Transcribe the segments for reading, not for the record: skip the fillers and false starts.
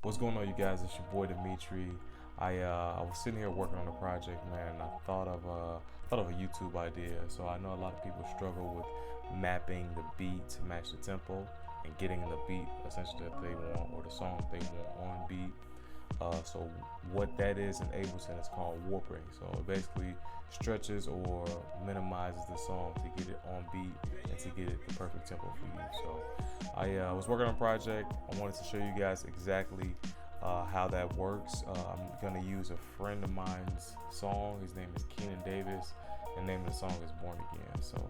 What's going on, you guys? It's your boy Dimitri. I was sitting here working on a project, man, and I thought of a YouTube idea. So I know a lot of people struggle with mapping the beat to match the tempo and getting the beat essentially that they want, or the song they want on beat. So what that is in Ableton is called warping. So it basically stretches or minimizes the song to get it on beat and to get it the perfect tempo for you. So I was working on a project. I wanted to show you guys exactly how that works. I'm gonna use a friend of mine's song. His name is Keenan Davis, and the name of the song is Born Again. So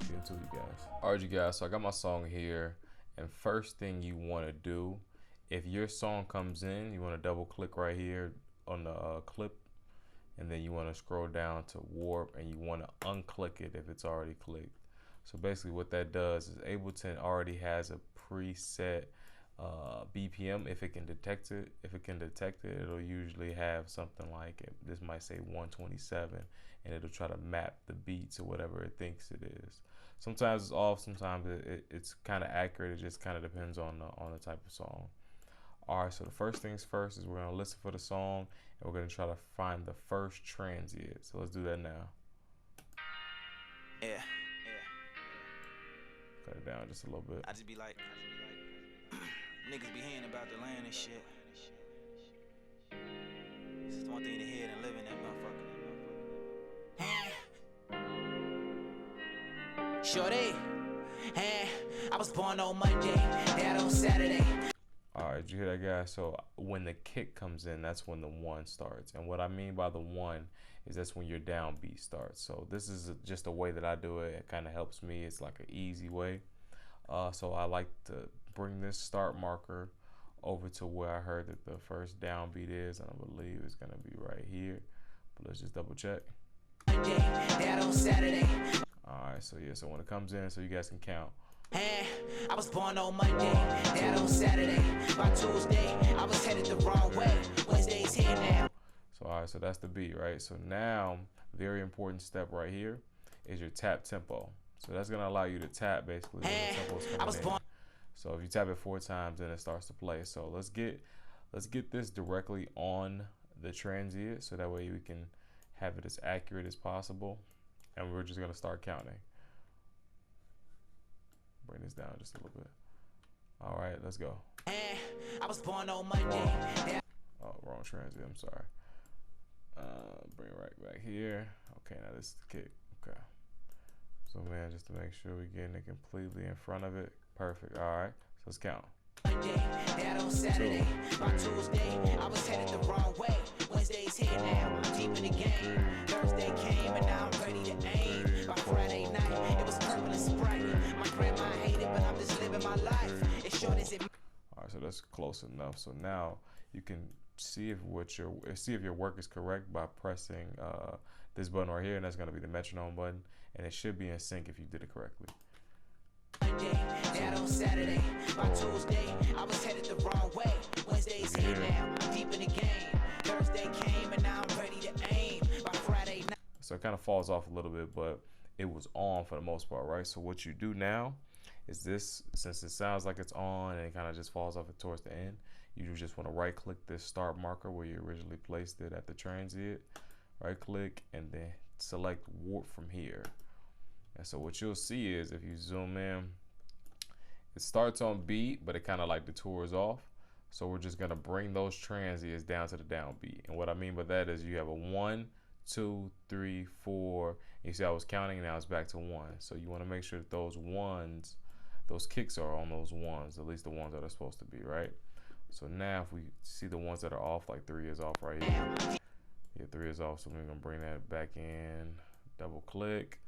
get into it, you guys. All right, you guys. So I got my song here, and first thing you want to do, if your song comes in, you want to double click right here on the clip, and then you want to scroll down to warp, and you want to unclick it if it's already clicked. So basically what that does is Ableton already has a preset BPM. If it can detect it, it'll usually have something like this might say 127, and it'll try to map the beat to whatever it thinks it is. Sometimes it's off, sometimes it's kind of accurate. It just kind of depends on the type of song. All right, so the first things first is we're gonna listen for the song, and we're gonna try to find the first transient. So let's do that now. Yeah. Cut it down just a little bit. I just be like, niggas be hearing about the land and shit. It's just one thing to hear and live in that motherfucker. Shorty, I was born on Monday, dad on Saturday. All right, did you hear that, guys? So when the kick comes in, that's when the one starts. And what I mean by the one is that's when your downbeat starts. So this is just a way that I do it. It kind of helps me. It's like an easy way. So I like to bring this start marker over to where I heard that the first downbeat is, and I believe it's gonna be right here. But let's just double check. All right, so yeah, so when it comes in, so you guys can count. I was born on Monday, dad on Saturday. By Tuesday, I was headed the wrong way. Wednesday's here now. So all right, so that's the beat, right? So now, very important step right here is your tap tempo. So that's gonna allow you to tap basically when the tempo's coming in. So if you tap it 4 times, then it starts to play. So let's get this directly on the transient, so that way we can have it as accurate as possible. And we're just gonna start counting. Bring this down just a little bit. All right, let's go. I was born on Monday. Oh, wrong transient, I'm sorry. Bring it right back here. Okay, now this is the kick. Okay. So man, just to make sure we're getting it completely in front of it. Perfect. All right, so let's count. Dad on Saturday. By Tuesday, I was headed the wrong way. Wednesday's here now. I'm deep in the game. Thursday came and now I'm ready to aim. By Friday night, it was purple and Sprite. My grandma hated, but I'm just living my life. As short as it. All right, so that's close enough. So now you can see if your work is correct by pressing this button right here, and that's gonna be the metronome button, and it should be in sync if you did it correctly. Dad on Saturday. By Tuesday, I was headed the wrong way. Wednesday's here now. I'm deep in the game. Thursday came and now I'm ready to aim. By Friday night. So it kind of falls off a little bit, but it was on for the most part, right? So what you do now is this, since it sounds like it's on and it kind of just falls off towards the end, you just want to right click this start marker where you originally placed it at the transient, right click, and then select warp from here. And so what you'll see is if you zoom in, it starts on beat, but it kind of like detours off. So we're just gonna bring those transients down to the downbeat. And what I mean by that is you have a 1, 2, 3, 4. And you see I was counting, now it's back to 1. So you want to make sure that those ones, those kicks are on those ones, at least the ones that are supposed to be, right? So now if we see the ones that are off, like 3 is off right here. Yeah, 3 is off, so we're gonna bring that back in, double click.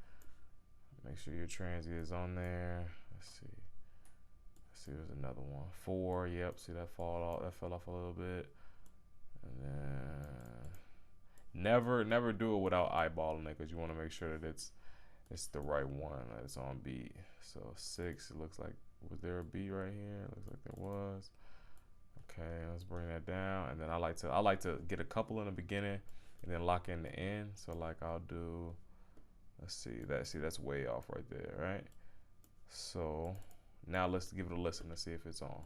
Make sure your transient is on there. Let's see. There's another one. 4, yep, see that fell off a little bit. And then never do it without eyeballing it, because you want to make sure that it's the right one, that it's on beat. So 6, it looks like, was there a beat right here? It looks like there was. Okay, let's bring that down. And then I like to get a couple in the beginning and then lock in the end. So like I'll do, let's see, that's way off right there, right? So now let's give it a listen to see if it's on.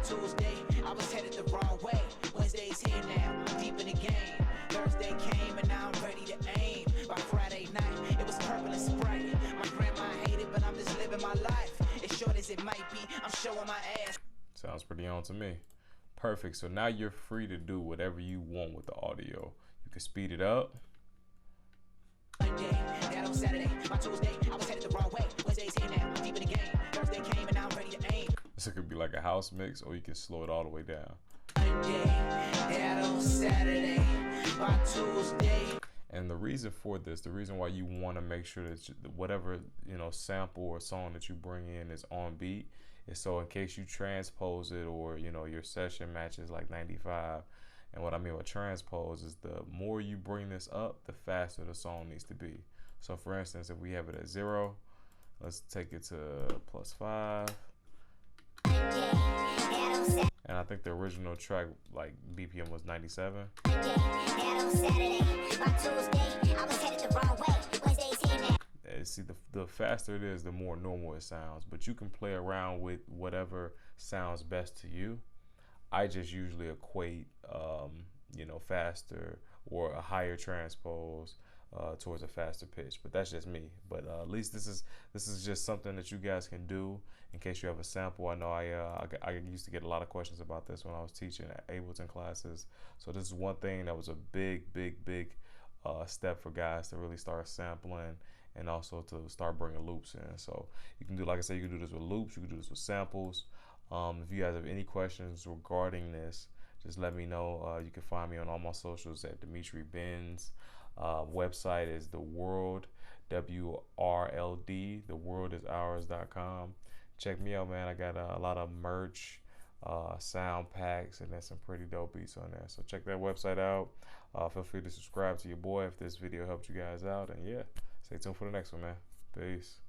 Tuesday, I was headed the wrong way. Wednesday's here now, I'm deep in the game. Thursday came and now I'm ready to aim. By Friday night, it was purple and Sprite. My grandma hated, but I'm just living my life. As short as it might be, I'm showing my ass. Sounds pretty on to me. Perfect. So now you're free to do whatever you want with the audio. You can speed it up. Monday, that on Saturday, my Tuesday, I was headed the wrong way. Wednesday's here now, I'm deep in the game. Thursday came and now I'm ready to aim. This could be like a house mix, or you can slow it all the way down. Monday, that on Saturday, by Tuesday. And the reason for this, the reason why you want to make sure that whatever, you know, sample or song that you bring in is on beat, is so in case you transpose it, or, you know, your session matches like 95. And what I mean by transpose is the more you bring this up, the faster the song needs to be. So for instance, if we have it at 0, let's take it to +5. And I think the original track, like BPM was 97. See, the faster it is, the more normal it sounds. But you can play around with whatever sounds best to you. I just usually equate, you know, faster or a higher transpose towards a faster pitch. But that's just me. But at least this is just something that you guys can do in case you have a sample. I know I used to get a lot of questions about this when I was teaching at Ableton classes. So this is one thing that was a big step for guys to really start sampling, and also to start bringing loops in. So you can do, like I said, you can do this with loops, you can do this with samples. If you guys have any questions regarding this, just let me know. You can find me on all my socials at Dimitri Benz. Website is The World, WRLD, theworldisours.com. Check me out, man. I got a lot of merch, sound packs, and there's some pretty dope beats on there. So check that website out. Feel free to subscribe to your boy if this video helped you guys out. And yeah, stay tuned for the next one, man. Peace.